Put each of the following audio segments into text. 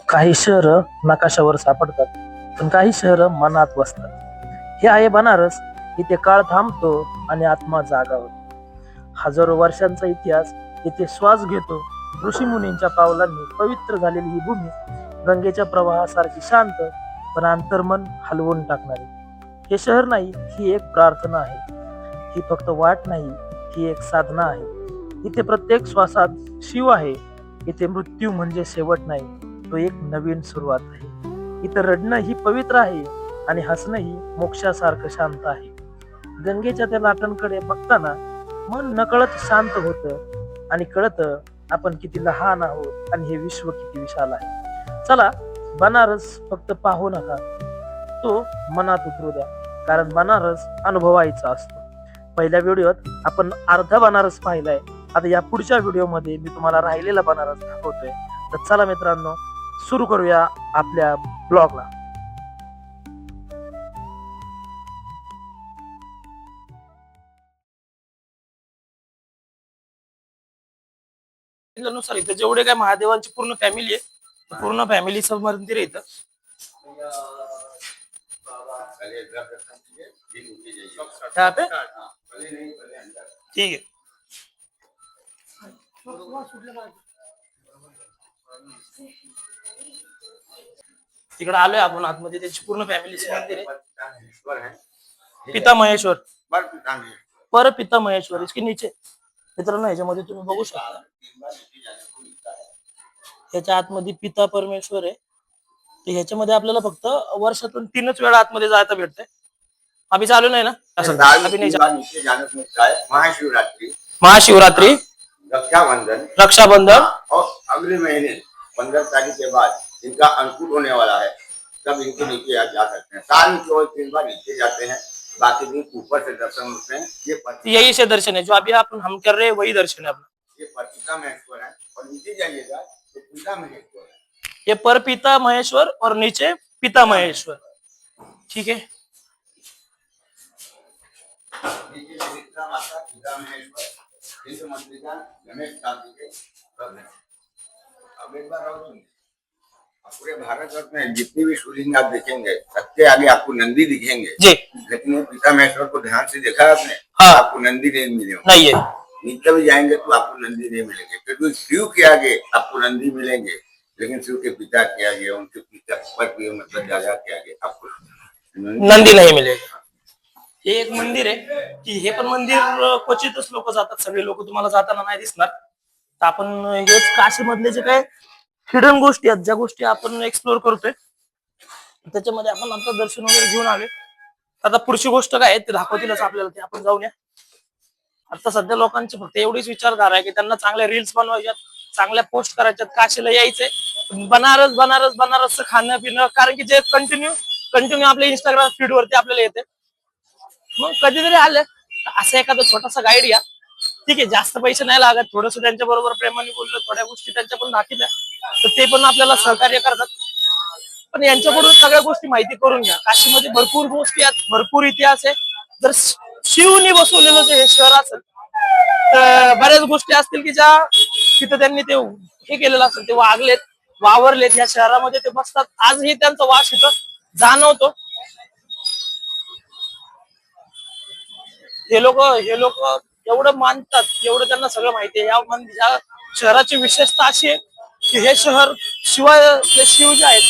काही शहरं नकाशावर सापडतात, पण काही शहरं मनात बसतात. हे आहे बनारस. इथे काळ थांबतो आणि आत्मा जागा होतो. हजारो वर्षांचा इतिहास इथे श्वास घेतो. ऋषी मुनींच्या पावलांनी पवित्र झालेली ही भूमी गंगेच्या प्रवाहासारखी शांत, पण अंतर्मन हलवून टाकणारी. हे शहर नाही, ही एक प्रार्थना आहे. ही फक्त वाट नाही, ही एक साधना आहे. इथे प्रत्येक श्वासात शिव आहे. इथे मृत्यू म्हणजे शेवट नाही, तो एक नवीन सुरुवात आहे. इथं रडणं ही पवित्र आहे आणि हसणं ही मोक्षासारखं शांत आहे. गंगेच्या त्या लाटांकडे बघताना मन नकळत शांत होतं आणि कळतं आपण किती लहान आहोत आणि हे विश्व किती विशाल आहे. चला, बनारस फक्त पाहू नका, तो मनात उतरू द्या, कारण बनारस अनुभवायचा असतो. पहिल्या व्हिडिओत आपण अर्धा बनारस पाहिलाय. आता या पुढच्या व्हिडिओमध्ये मी तुम्हाला राहिलेला बनारस दाखवतोय. तर चला मित्रांनो, सुरू करूया आपल्या ब्लॉगला. नुसार इथं जेवढे काय महादेवांची पूर्ण फॅमिली आहे, पूर्ण फॅमिलीचं मंदिर आहे इथं. यहाँ पे ठीक है. तिकडे आलोय आपण आतमध्ये. त्याची पूर्ण फॅमिलीचं मंदिर आहे. पिता महेश्वर, पर पिता महेश्वर इसके नीचे. मित्रांनो, ह्याच्यामध्ये तुम्ही बघू शकता, ह्याच्या आतमध्ये पिता परमेश्वर आहे. तर ह्याच्यामध्ये आपल्याला फक्त वर्षातून 3च वेळा आतमध्ये जायला भेटतंय. अभी चालू नाही ना असं? अभी नाही. महाशिवरात्रि, महाशिवरात्रि, रक्षाबंधन, रक्षाबंधन और अगले महीने 15 तारीख के बाद इनका अंकुर होने वाला है, तब इनके नीचे जा सकते हैं. साल में केवल 3 बार नीचे जाते हैं, बाकी दिन ऊपर से दर्शन होते हैं. ये यही से दर्शन है जो अभी हम कर रहे हैं, वही दर्शन है अपना. ये परपिता महेश्वर है और नीचे जाइएगा तो पिता महेश्वर है. ये पर पिता महेश्वर और नीचे पिता महेश्वर. ठीक है. माता पिता महेश्वर, गणेश कार्तिकेय. अब एक बार और सुनिए, पूरे भारतवर्ष में जितनी भी शिवलिंग आप देखेंगे, सबके आगे आपको नंदी दिखेंगे जी. लेकिन पिता महेश्वर को ध्यान से देखा आपने? हाँ. आपको नंदी नहीं मिलेगा. नहीं है. नीचे भी जाएंगे तो आपको नंदी नहीं मिलेंगे, क्योंकि शिव के आगे आपको नंदी मिलेंगे, लेकिन शिव के पिता के आगे, उनके पिता पर मतलब दादा के आगे आपको नंदी नहीं मिलेगा. हे एक मंदिर आहे की हे पण मंदिर क्वचितच लोक जातात. सगळे लोक तुम्हाला जाताना नाही दिसणार. तर आपण हेच काशी मधले जे काय हिडन गोष्टी आहेत, ज्या गोष्टी आपण एक्सप्लोर करतोय, त्याच्यामध्ये आपण आता दर्शन वगैरे घेऊन आले. आता पुढची गोष्ट काय आहे ते दाखवतीलच आपल्याला, ते आपण जाऊया. आता सध्या लोकांची फक्त एवढीच विचारधारा आहे की त्यांना चांगल्या रील्स बनवायच्यात, चांगल्या पोस्ट करायच्यात, काशीला यायचंय, बनारस बनारस बनारसचं खाणं पिणं, कारण की जे कंटिन्यू आपल्या इंस्टाग्राम फीड वरती आपल्याला येते. मग कधीतरी आलं असं एखादा छोटासा गाईड या, ठीक आहे, जास्त पैसे नाही लागत, थोडस त्यांच्या बरोबर प्रेमाने बोललं, थोड्या गोष्टी त्यांच्या पण दाखवल्या तर ते पण आपल्याला सहकार्य करतात. पण यांच्याकडून सगळ्या गोष्टी माहिती करून घ्या. काशीमध्ये भरपूर गोष्टी आहेत, भरपूर इतिहास आहे. जर शिवनी बसवलेलं जे हे शहर असेल तर बऱ्याच गोष्टी असतील की ज्या तिथं त्यांनी ते हे केलेलं असेल, ते वावरलेत या शहरामध्ये, ते बसतात. आजही त्यांचा वास इथं जाणवतो. हे लोक एवढं मानतात, एवढं त्यांना सगळं माहिती आहे. या शहराची विशेषता अशी आहे की हे शहर शिव जे आहेत,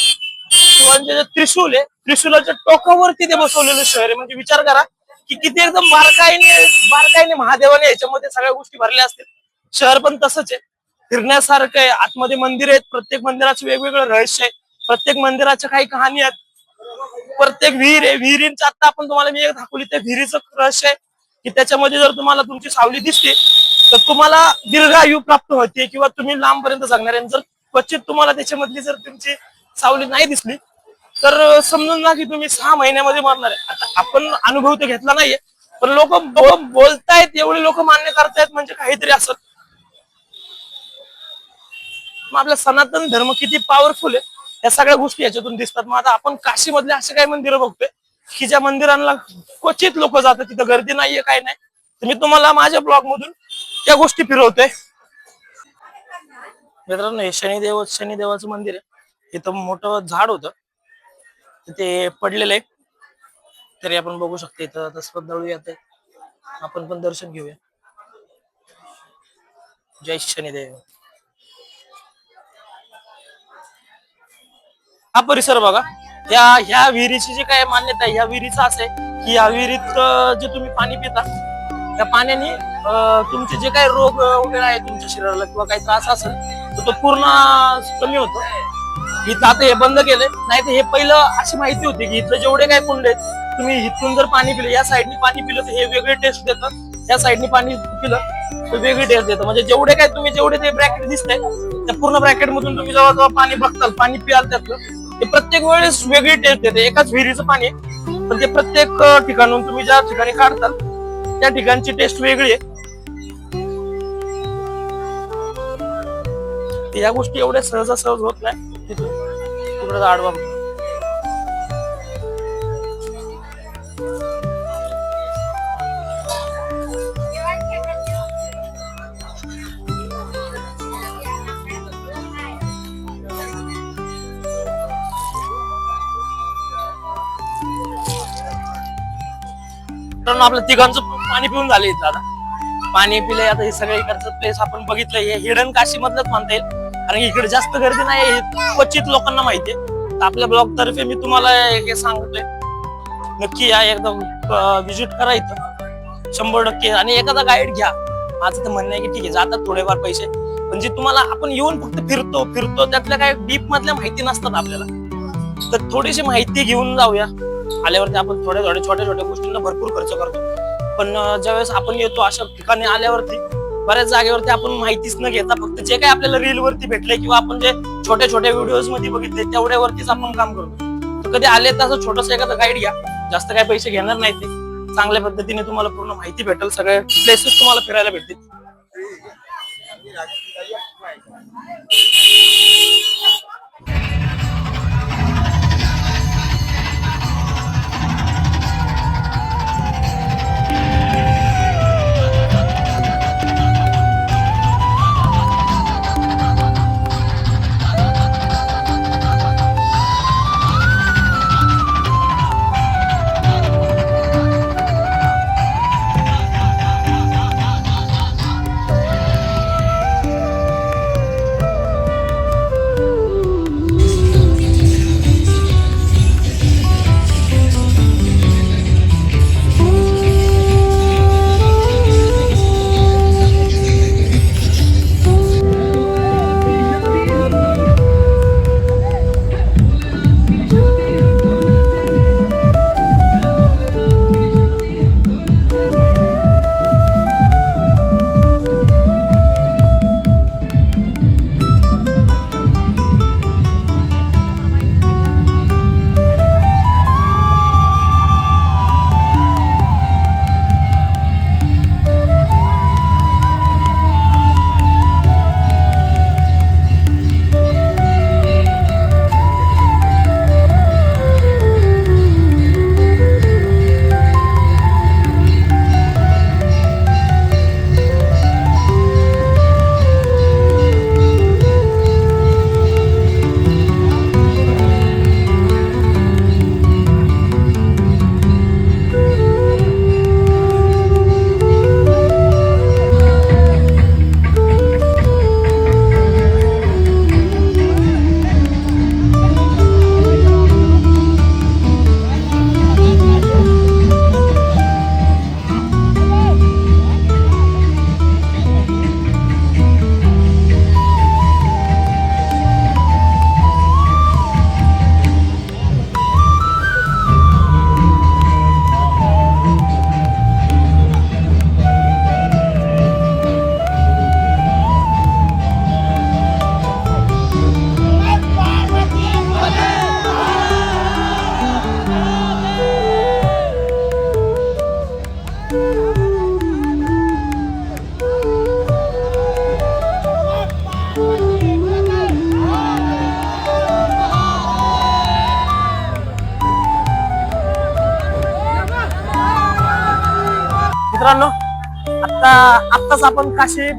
शिवांचे जे त्रिशूल आहे, त्रिशूलाच्या टोकावरती ते बसवलेलं शहर आहे. म्हणजे विचार करा की किती एकदम बारकाईने महादेवाने याच्यामध्ये सगळ्या गोष्टी भरल्या असतील. शहर पण तसंच आहे, फिरण्यासारखं आहे. आतमध्ये मंदिर आहेत, प्रत्येक मंदिराचं वेगवेगळं रहस्य आहे, प्रत्येक मंदिराच्या काही कहाणी आहेत. प्रत्येक विहीर आहे, विहिरींचं आता आपण तुम्हाला मी एक दाखवली, त्या विहिरीचं रहस्य आहे की त्याच्यामध्ये जर तुम्हाला तुमची सावली दिसते तर तुम्हाला दीर्घायू प्राप्त होते किंवा तुम्ही लांबपर्यंत जगणार आहे. जर क्वचित तुम्हाला त्याच्यामधली जर तुमची सावली नाही दिसली तर समजून ना की तुम्ही 6 महिन्यामध्ये मरणार आहे. आता आपण अनुभव तर घेतला नाहीये, पण लोक बोलतायत, एवढे लोक मान्य करतायत म्हणजे काहीतरी असत. मग आपला सनातन धर्म किती पॉवरफुल आहे या सगळ्या गोष्टी याच्यातून दिसतात. मग आता आपण काशी मधले असे काही मंदिरं बघतोय की ज्या मंदिरांना क्वचित लोक जातात, तिथं गर्दी नाहीये, काय नाही. तर मी तुम्हाला माझ्या ब्लॉग मधून त्या गोष्टी फिरवतोय. मित्रांनो, हे शनिदेवाचं मंदिर आहे. इथं मोठं झाड होतं ते पडलेलं आहे, तरी आपण बघू शकतो इथं आता श्रद्धाळू येत आहे. आपण पण दर्शन घेऊया. जय शनिदेव. हा परिसर बघा, ह्या विहिरीची जी काय मान्यता आहे, ह्या विहिरीचं असं आहे की या विहिरीत जे तुम्ही पाणी पिता त्या पाण्याने तुमचे जे काही रोग वगैरे आहे तुमच्या शरीराला किंवा काही त्रास असेल तर तो पूर्ण कमी होतो. इथं आता हे बंद केलंय, नाही तर हे पहिलं अशी माहिती होती की इथं जेवढे काही कुंड आहेत तुम्ही इथून जर पाणी पिलं, या साईडनी पाणी पिलं तर हे वेगळे टेस्ट देतं, या साईडनी पाणी पिलं तर वेगळी टेस्ट देतं. म्हणजे जेवढे ते ब्रॅकेट दिसतंय त्या पूर्ण ब्रॅकेट मधून तुम्ही जेव्हा पाणी बघताल, पाणी पियाल त्यातलं, ते प्रत्येक वेळेस वेगळी टेस्ट देते. एकाच विहिरीचं पाणी पण ते प्रत्येक ठिकाणून तुम्ही ज्या ठिकाणी काढताल त्या ठिकाणची टेस्ट वेगळी आहे. या गोष्टी एवढ्या सहजासहज होत नाही. तिकडे आडवा आपल्या तिघांचं पाणी पिऊन झाले दादा. पाणी पिले आता हे सगळं इकडचं प्लेस आपण बघितलं, हे हिडन काशी मधलंच म्हणता येईल, कारण इकडे जास्त गर्दी नाही, हे क्वचित लोकांना माहितीये. तर आपल्या ब्लॉग तर्फे मी तुम्हाला हे सांगतोय, नक्की या एकदा व्हिजिट करा इथं 100%. आणि एखादा गाईड घ्या. माझं तर म्हणणं आहे की ठीक आहे जातात थोडेफार पैसे, पण जे तुम्हाला आपण येऊन फक्त फिरतो त्यातल्या काही डीप मधल्या माहिती नसतात आपल्याला, तर थोडीशी माहिती घेऊन जाऊया. आल्यावरती आपण छोट्या छोट्या गोष्टींना भरपूर खर्च करतो, पण ज्यावेळेस आपण येतो अशा ठिकाणी आल्यावरती बऱ्याच जागेवरती आपण माहितीच न घेता फक्त जे काही आपल्याला रील वरती भेटले किंवा आपण जे छोट्या व्हिडिओज मध्ये बघितले तेवढ्यावरतीच आपण काम करतो. तर कधी आले तर असं छोटस एखादा गाईड घ्या, जास्त काही पैसे घेणार नाही, ते चांगल्या पद्धतीने तुम्हाला पूर्ण माहिती भेटेल, सगळे प्लेसेस तुम्हाला फिरायला भेटतील. मित्रांनो, आत्ताच आपण काशी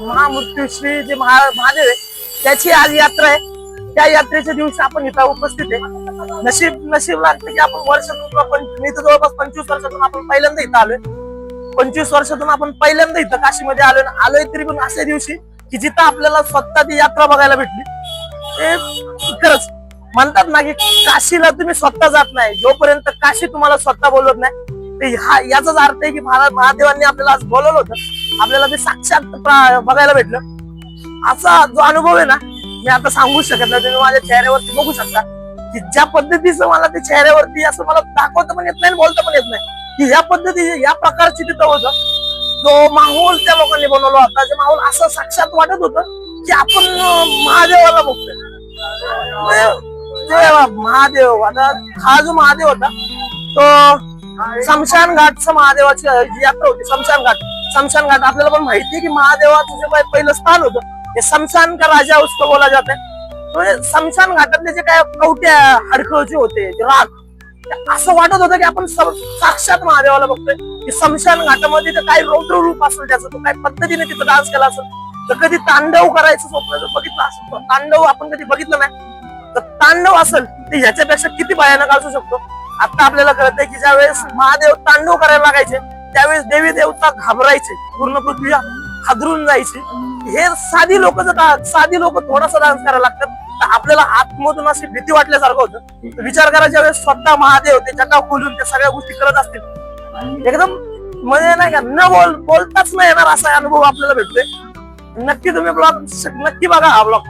महामृत्युश्री जे महादेव आहे त्याची आज यात्रा आहे. त्या यात्रेच्या दिवशी आपण इथं उपस्थित आहे. नशीब लागतं की आपण वर्षातून मी तर जवळपास 25 वर्षातून आपण पहिल्यांदा इथं आलोय. 25 वर्षातून आपण पहिल्यांदा इथं काशीमध्ये आलोय तरी पण अशा दिवशी की जिथं आपल्याला स्वतः ती यात्रा बघायला भेटली. ते खरंच म्हणतात ना की काशीला तुम्ही स्वतः जात नाही, जोपर्यंत काशी तुम्हाला स्वतः बोलवत नाही, ते याचाच अर्थ आहे की महादेवांनी आपल्याला आज बोलवलं होतं, आपल्याला ते साक्षात बघायला भेटलं. असा जो अनुभव आहे ना, मी आता सांगू शकत नाही. तुम्ही माझ्या चेहऱ्यावरती बघू शकता की ज्या पद्धतीचं मला ते चेहऱ्यावरती असं मला दाखवता पण येत नाही आणि बोलता पण येत नाही की या पद्धतीचे या प्रकारची तिथं होतं. जो माहोल त्या लोकांनी बनवला होता, जे माहोल असं साक्षात वाटत होतं की आपण महादेवाला बघतोय. महादेव आता हा जो महादेव होता तो शमशान घाटचा महादेवाची जी यात्रा होती. शमशान घाट आपल्याला पण माहिती आहे की महादेवाचं जे पहिलं स्थान होतं ते शमशान का राजा उसको बोला जात है. शमशान घाटातले जे काय कवट्या हडकळचे होते, जे राग, असं वाटत होतं की आपण साक्षात महादेवाला बघतोय. की शमशान घाटामध्ये तर काय रौद्र रूप असेल त्याचं, तो काय पद्धतीने तिथं डान्स केला असेल, तर कधी तांडव करायचं स्वप्न जर बघितलं असेल, तांडव आपण कधी बघितलं नाही, तर तांडव असेल ते ह्याच्यापेक्षा किती भयानक असू शकतो. आता आपल्याला कळतंय की ज्यावेळेस महादेव तांडव करायला लागायचे त्यावेळेस देवी देवता घाबरायचे, पूर्ण पृथ्वी हादरून जायची. हे साधी लोक थोडासा डान्स करायला लागतात तर आपल्याला आतमधून अशी भीती वाटल्यासारखं होतं. विचार करा ज्यावेळेस स्वतः महादेव ते जटा खोलून त्या सगळ्या गोष्टी करत असतील, एकदम म्हणजे नाही का बोलताच नाही येणार असा अनुभव आपल्याला भेटतोय. नक्की तुम्ही ब्लॉग नक्की बघा हा ब्लॉग.